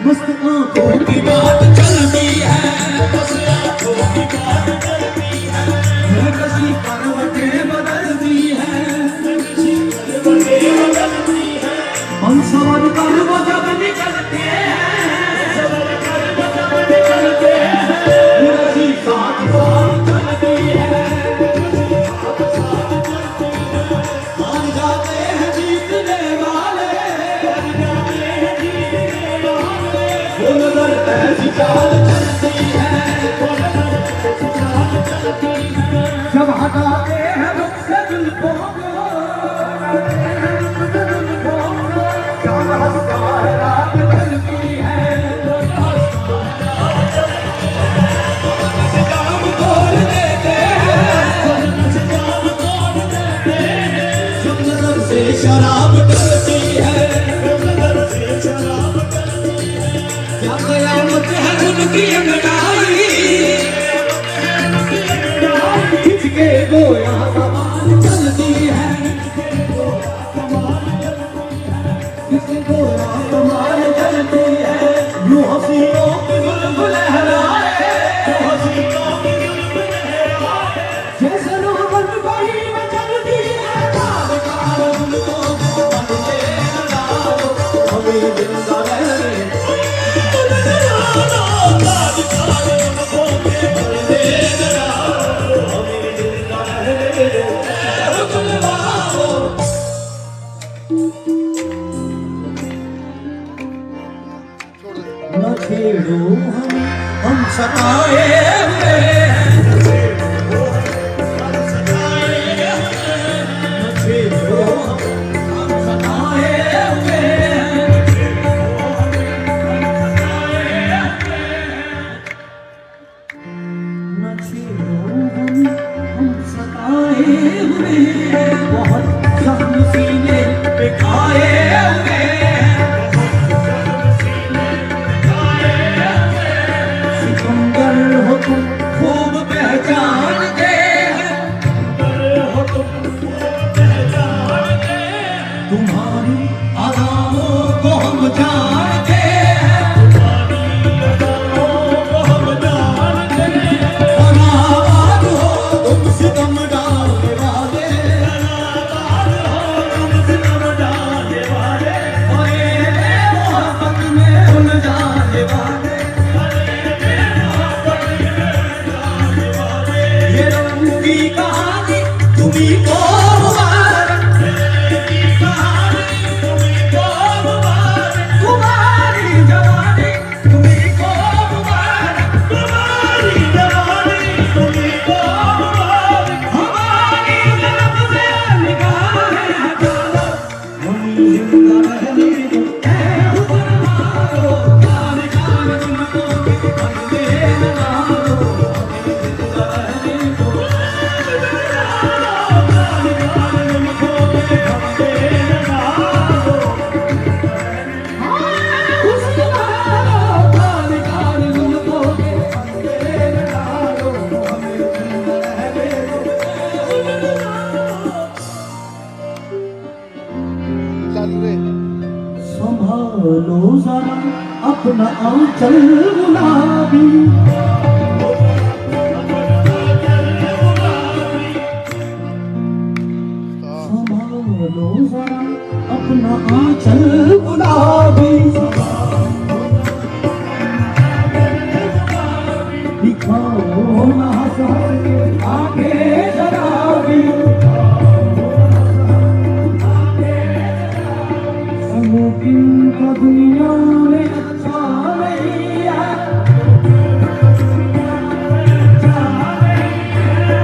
मस्त आंखों की बात चलती है, बस आंखों की बात चलती है। मैं कसी करवटें बदलती है, हम सवर कर वो जब निकलते हैं, रसी साथ साथ चलती है, मान जाते हैं जीतने वाले, वो नजर ऐसी चाल चलती है, जब हटाते हैं मुझसे दिल को, जब हंसता है रात ढलती है, जाम तोड़ देते हैं, जब नजर से शराब ढलती है, क्या कयामत है उनकी अंगड़ाई, खिंचके गोया कमान चलती है, खिंचके गोया कमान चलती है, यूं हसीनों की बुलबुल लहराए, जैसे रोमन बही में चलती है, काल काल उनको बनते डालो, हमें जिंदा रहने न छेड़ो हमें, हम सताए हुए हैं, न छेड़ो हम सताए हुए हैं, न छेड़ो हम सताए हुए हैं, बहुत जख्म सीने पे खाए हुए हैं, सिकंदर हो तुम खूब पहचानते हैं, तुम्हारी अदाओं को हम जानते हैं, अनाबाद हो तुम सितम डालने वाले, ओए मोहब्बत में उलझाने वाले, ये रंग की कहानी तुम्हीं को मुबारक, तुम्हारी जवानी तुम्हीं को मुबारक, हमारी जन्म से निगाहें हटा लो, हमें जिंदा रहने दो, ऐ हुस्न वालो, काल काल तुमको बंदे न डालो, हमें जिंदा रहने दो, काल काल तुमको बंदे न डालो, हुस्न वालो, काल काल तुमको बंदे न डालो, हमें जिंदा रहने दो। संभालो जरा अपना आंचल गुलाबी, संभालो जरा अपना आंचल गुलाबी, ओ ना हंस हंस के आंखें शराबी, संगीन का दुनिया में अच्छा नहीं है,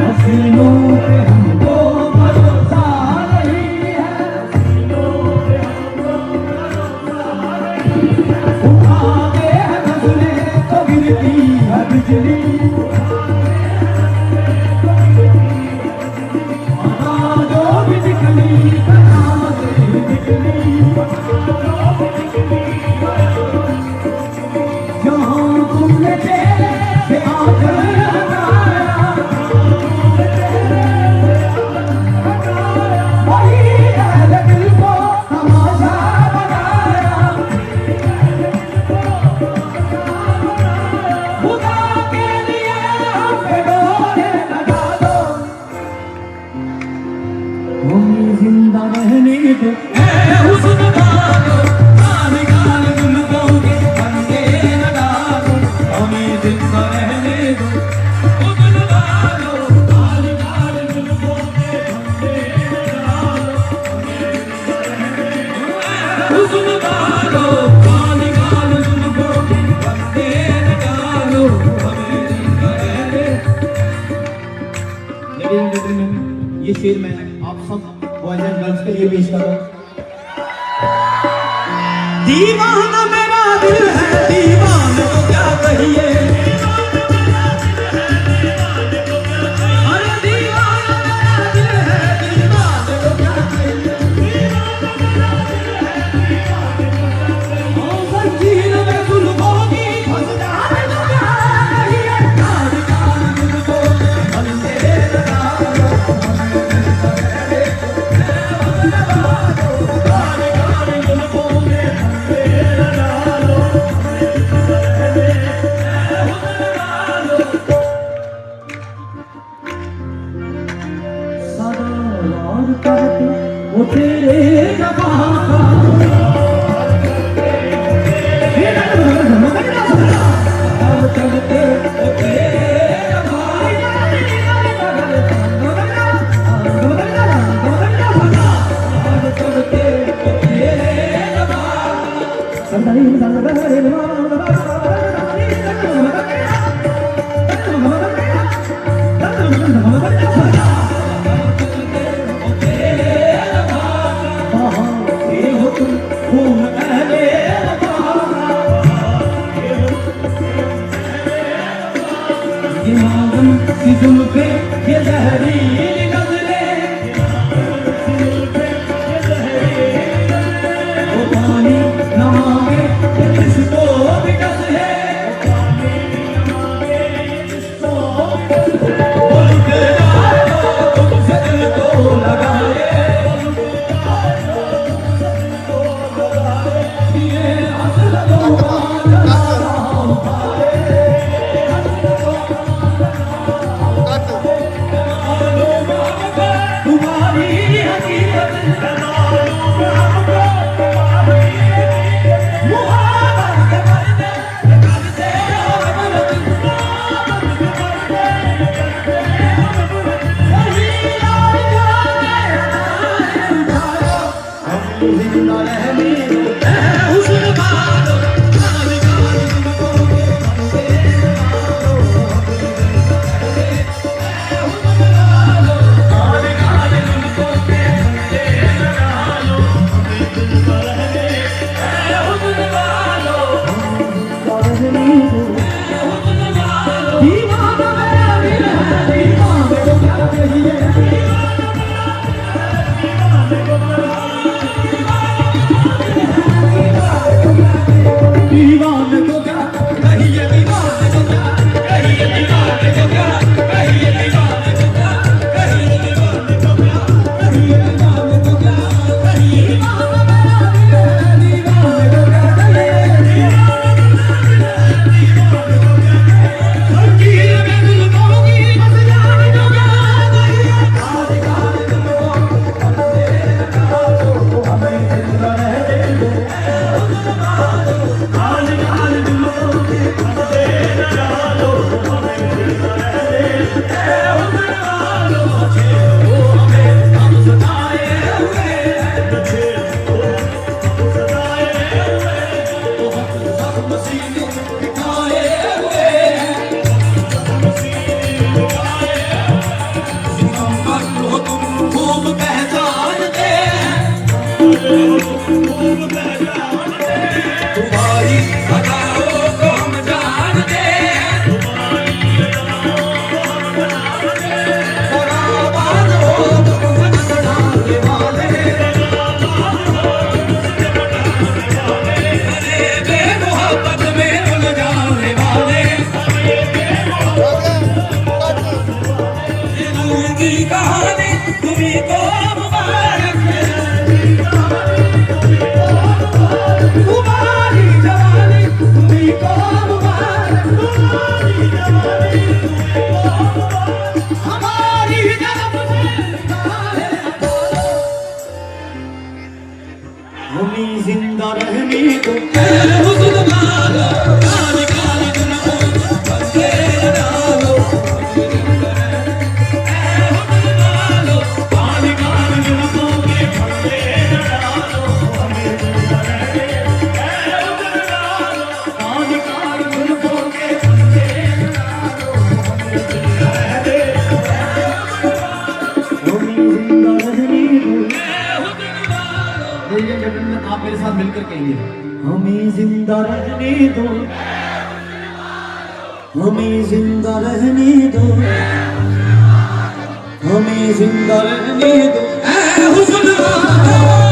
हसीनों पे हमको भरोसा नहीं है, उठाते हैं फसले तो गिरती है बिजली, जो भी निकली कयामत ही निकली, जहाँ तुमने तेरे से आकर हटाया, वही है दिल को तमाशा बनाया, खुदा के लिए हम पे डोरे लगा दो, हमें जिंदा रहने दो, ऐ हुस्न वालो, गाने गाने जुल्फों के फंदे लगा दो, हमें जिंदा रहने दो, हुस्न वालो, गाने गाने जुल्फों के फंदे लगा दो, ऐ हुस्न वालो, गाने गाने जुल्फों के फंदे लगा दो, हमें जिंदा रहने दो। लेडीज एंड जेंटलमैन, ये शेर मैं आप सब बॉयज एंड गर्ल्स के लिए पेश कर रहा हूं। दीवाना मेरा दिल है, दीवाने को क्या कहिए, अरे दीवाना मेरा दिल है, दीवाने को क्या कहिए, जंजीर में जुल्फों की फंस जाए तो क्या कहिए, कान कान जुल्फों के फंदे लगा दो, वो तेरे जबा का चलते वो तेरे जबा चलते वो तेरे जुल्फे ये जहरीली नजरें, वो पानी न मांगे किसको भी डस है, बोलते जाओ तुमसे दिल को लगाए, ये असलों का नई कहानी तुम्ही को मुबारक तुम्हारी जवानी तुम्ही को मुबारक हमारी जन्म हमें जिंदा रहने दो हुस्न वालो काली काली जुल्फों बंदे डालो काली काली जुल्फों के बंदे डालो हमें जिंदा रहने काली काली जुल्फों के बंदे डालो हमें जिंदा रहने आप मेरे साथ मिलकर कहेंगे हमें जिंदा रहने दो हमें जिंदा रहने दो हमें जिंदा रहने दो ऐ हुस्न वालो